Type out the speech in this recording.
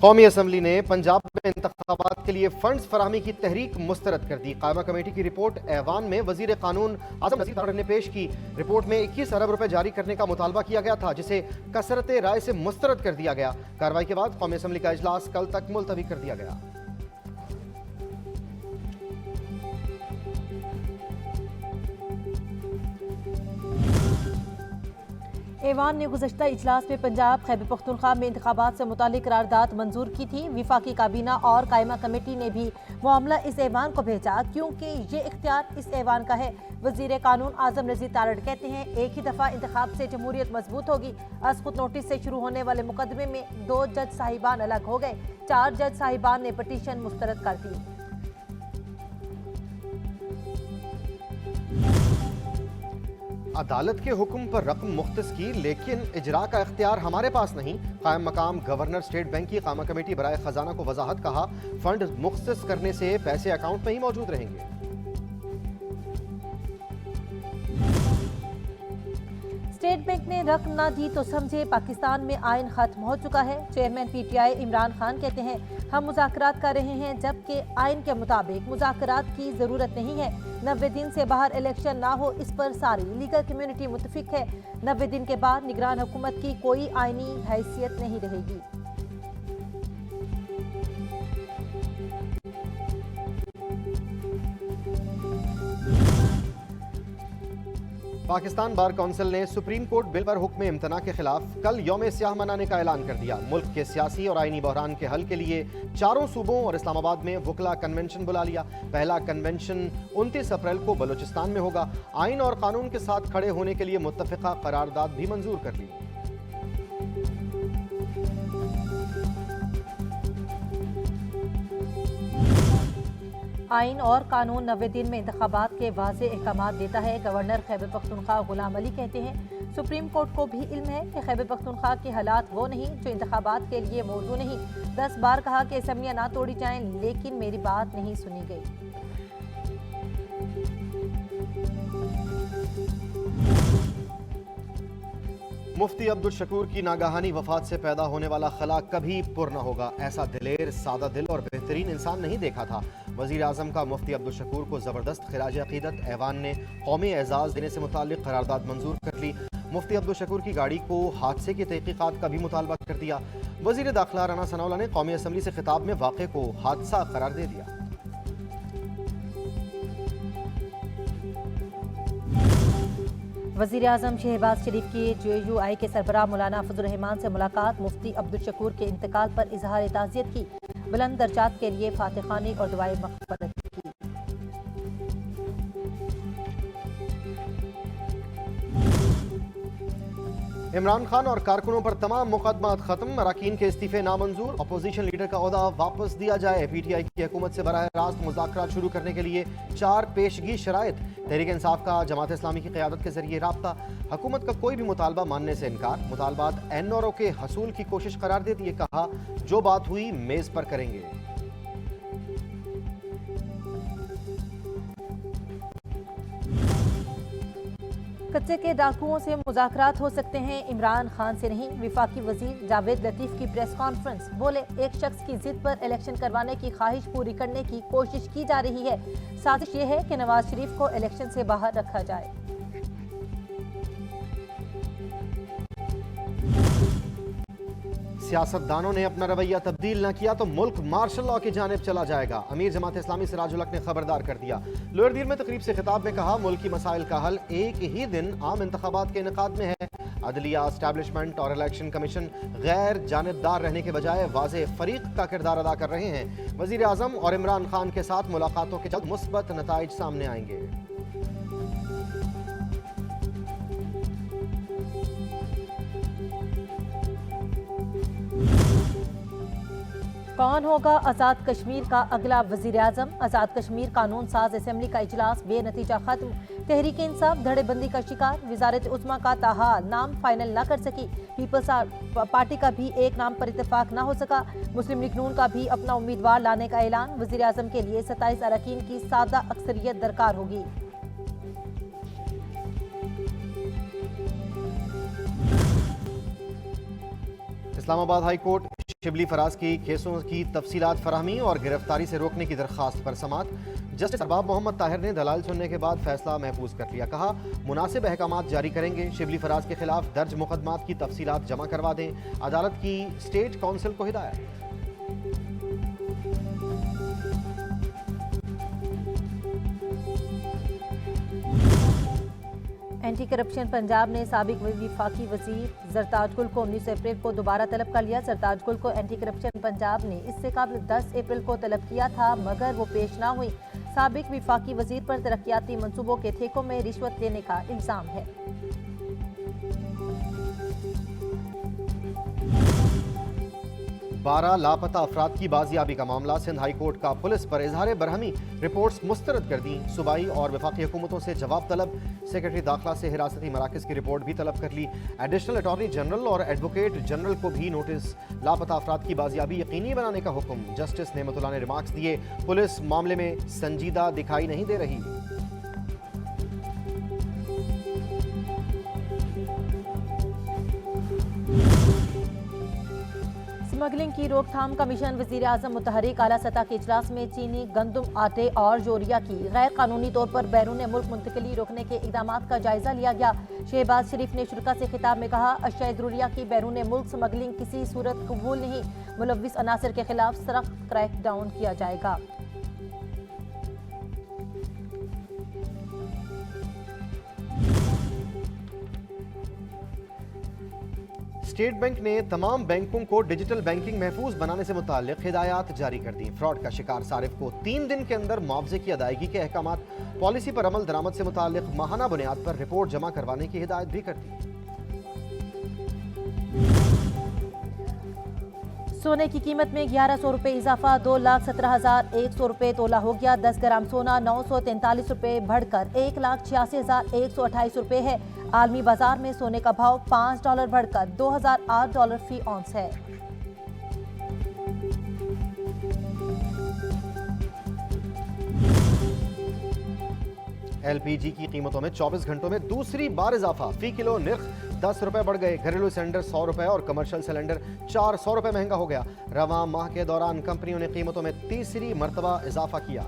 कौमी असम्बली ने पंजाब में इंतखाबात के लिए फंड्स फराहमी की तहरीक मुस्तरद कर दी। कायमा कमेटी की रिपोर्ट ऐवान में वजीर कानून आजम नज़ीर तारड़ ने पेश की। रिपोर्ट में 21 अरब रुपए जारी करने का मुतालबा किया गया था, जिसे कसरत राय से मुस्तरद कर दिया गया। कार्रवाई के बाद कौमी असम्बली का इजलास कल तक मुलतवी कर दिया गया। ऐवान ने गुज़श्ता इजलास में पंजाब खैबर पख्तूनख्वा में इंतखाबात से मुतालिक करारदाद मंजूर की थी। विफाकी काबीना और कायमा कमेटी ने भी मामला इस ऐवान को भेजा, क्योंकि ये इख्तियार इस ऐवान का है। वजीर कानून आजम नज़ीर तारड़ कहते हैं, एक ही दफ़ा इंतखाब से जमहूरियत मजबूत होगी। अस्कुत नोटिस से शुरू होने वाले मुकदमे में 2 जज साहिबान अलग हो गए। 4 जज साहिबान ने पटिशन मुस्तरद कर दी। अदालत के हुक्म पर रकम मुख्तस की, लेकिन इजरा का इख्तियार हमारे पास नहीं। कायम मकाम गवर्नर स्टेट बैंक की कायमा कमेटी बराए खजाना को वजाहत, कहा फंड मुख्तस करने से पैसे अकाउंट में ही मौजूद रहेंगे। स्टेट बैंक ने रकम ना दी तो समझे पाकिस्तान में आइन खत्म हो चुका है। चेयरमैन पीटीआई इमरान खान कहते हैं, हम मुज़ाकरात कर रहे हैं, जबकि आइन के मुताबिक मुज़ाकरात की जरूरत नहीं है। 90 दिन से बाहर इलेक्शन ना हो, इस पर सारी लीगल कम्युनिटी मुत्तफिक है। 90 दिन के बाद निगरान हुकूमत की कोई आइनी हैसियत नहीं रहेगी। पाकिस्तान बार कौंसिल ने सुप्रीम कोर्ट बिल पर हुक्म इम्तना के खिलाफ कल यौम स्याह मनाने का ऐलान कर दिया। मुल्क के सियासी और आईनी बहरान के हल के लिए चारों सूबों और इस्लामाबाद में वकला कन्वेंशन बुला लिया। पहला कन्वेंशन 29 अप्रैल को बलूचिस्तान में होगा। आइन और कानून के साथ खड़े होने के लिए मुत्तफिका करारदाद भी मंजूर कर ली। आइन और कानून 90 दिन में इंतखाबात के वाज़े अहकामात देता है। गवर्नर खैबर पख्तूनख्वा गुलाम अली कहते हैं, सुप्रीम कोर्ट को भी इल्म है कि खैबर पख्तूनख्वा के हालात वो नहीं जो इंतखाबात के लिए मौजू नहीं। 10 बार कहा कि असम्बलियाँ ना तोड़ी जाएं, लेकिन मेरी बात नहीं सुनी गई। मुफ्ती अब्दुल शकूर की नागहानी वफात से पैदा होने वाला खला कभी पुर न होगा। ऐसा दिलेर, सादा दिल और बेहतरीन इंसान नहीं देखा था। वजीर आजम का मुफ्ती अब्दुल शकूर को जबरदस्त खिराज अकीदत। ऐवान ने कौमी एजाज देने से मुताल्लिक करारदाद मंजूर कर ली। मुफ्ती अब्दुल शकूर की गाड़ी को हादसे की तहकीकात का भी मुतालबा कर दिया। वजीर दाखिला राना सनाउल्लाह ने कौमी असम्बली से खिताब में वाक़े को हादसा करार दे दिया। वज़ीर आज़म शहबाज शरीफ की JUI के सरबराह मौलाना फजल रहमान से मुलाकात। मुफ्ती अब्दुल शकूर के इंतकाल पर इजहार ताज़ियत की। बुलंद दर्जात के लिए फातिह खानी और दुआए मग़फ़िरत की। इमरान खान और कारकुनों पर तमाम मुकदमात खत्म। अरकान के इस्तीफे नामंजूर। अपोजिशन लीडर का ओहदा वापस दिया जाए। PTI की हुकूमत से बराह रास्त मुज़ाकरात शुरू करने के लिए 4 पेशगी शराइत। तहरीक इंसाफ का जमात इस्लामी की क़यादत के जरिए राब्ता। हुकूमत का कोई भी मुतालबा मानने से इनकार। मुतालबात NRO के हसूल की कोशिश करार दे दिए। कहा जो बात हुई मेज पर करेंगे। कच्चे के डाकुओं से मुज़ाकरात हो सकते हैं, इमरान खान से नहीं। विफाकी वजीर जावेद लतीफ़ की प्रेस कॉन्फ्रेंस। बोले, एक शख्स की जिद पर इलेक्शन करवाने की ख्वाहिश पूरी करने की कोशिश की जा रही है। साजिश ये है कि नवाज शरीफ को इलेक्शन से बाहर रखा जाए। सियासतदानों ने अपना रवैया तब्दील न किया तो मुल्क मार्शल लॉ की जानिब चला जाएगा। अमीर जमात इस्लामी सिराजुल हक ने खबरदार कर दिया। लोअर दीर में तकरीब से खिताब में कहा, मुल्क की मसाइल का हल एक ही दिन आम इंतखाबात के इनेकाद में है। अदलिया, एस्टैब्लिशमेंट और इलेक्शन कमीशन गैर जानिबदार रहने के बजाय वाज़े फरीक का किरदार अदा कर रहे हैं। वजीर आजम और इमरान खान के साथ मुलाकातों के जल्द मुस्बत नताइज सामने आएंगे। कौन होगा आज़ाद कश्मीर का अगला वज़ीर आज़म? आज़ाद कश्मीर कानून साज असम्बली का इजलास बेनतीजा खत्म। तहरीक इंसाफ धड़ेबंदी का शिकार। वजारत उस्मा का ताहाल नाम फाइनल न कर सकी। पीपल्स पार्टी का भी एक नाम पर इत्तेफाक न हो सका। मुस्लिम लीग नून का भी अपना उम्मीदवार लाने का ऐलान। वज़ीर आज़म के लिए 27 अरकान की सादा अक्सरियत दरकार होगी। इस्लामाबाद हाई कोर्ट शिबली फराज की केसों की तफसीलात फराहमी और गिरफ्तारी से रोकने की दरखास्त पर समात। जस्टिस अरबाब मोहम्मद ताहिर ने दलाल सुनने के बाद फैसला महफूज कर लिया। कहा, मुनासिब अहकामात जारी करेंगे। शिबली फराज के खिलाफ दर्ज मुकदमात की तफसीलात जमा करवा दें। अदालत की स्टेट काउंसिल को हिदायत। एंटी करप्शन पंजाब ने साबिक विफाकी वजीर जरताज गुल को 19 अप्रैल को दोबारा तलब कर लिया। जरताज गुल को एंटी करप्शन पंजाब ने इससे कबल 10 अप्रैल को तलब किया था, मगर वो पेश ना हुई। साबिक विफाकी वजीर पर तरक्याती मंसूबों के ठेकों में रिश्वत लेने का इल्जाम है। 12 लापता अफराद की बाजियाबी का मामला। सिंध हाई कोर्ट का पुलिस पर इजहार बरहमी। रिपोर्ट्स मुस्तरद कर दी। सूबाई और वफाकी हुकूमतों से जवाब तलब। सेक्रेटरी दाखिला से हिरासती मराकज की रिपोर्ट भी तलब कर ली। एडिशनल अटॉर्नी जनरल और एडवोकेट जनरल को भी नोटिस। लापता अफराद की बाजियाबी यकीनी बनाने का हुक्म। जस्टिस नेमतुल्लाह ने रिमार्क्स दिए। पुलिस मामले में संजीदा दिखाई नहीं दे रही। स्मगलिंग की रोकथाम कमीशन वजीर आजम मुतहरिक आला सतह के इजलास में चीनी, गंदम, आटे और जोरिया की गैर कानूनी तौर पर बैरून मुल्क मुंतकली रोकने के इकदाम का जायजा लिया गया। शहबाज शरीफ ने शुरा से खिताब में कहा, अशिया ज़रूरिया की बैरून मुल्क स्मगलिंग किसी सूरत कबूल नहीं। मुलव्विस अनासर के खिलाफ सख्त क्रैकडाउन किया जाएगा। स्टेट बैंक ने तमाम बैंकों को डिजिटल बैंकिंग महफूज बनाने से मुताल्लिक हिदायत जारी कर दी। फ्रॉड का शिकार सारिफ को 3 दिन के अंदर मुआवजे की अदायगी के अहकामात। पॉलिसी पर अमल दरामद से मुताल्लिक माहाना बुनियाद पर रिपोर्ट जमा करवाने की हिदायत भी कर दी। सोने की कीमत में 1100 रुपये इजाफा। 2,17,100 रुपये तोला हो गया। 10 ग्राम सोना 943 रुपये बढ़कर 1,86,128 रुपये है। आलमी बाजार में सोने का भाव $5 बढ़कर $2,008 फी औंस है। LPG की कीमतों में 24 घंटों में दूसरी बार इजाफा। फी किलो निर्ख 10 रुपए बढ़ गए। घरेलू सिलेंडर 100 रुपए और कमर्शियल सिलेंडर 400 रुपए महंगा हो गया। रवां माह के दौरान कंपनियों ने कीमतों में तीसरी मर्तबा इजाफा किया।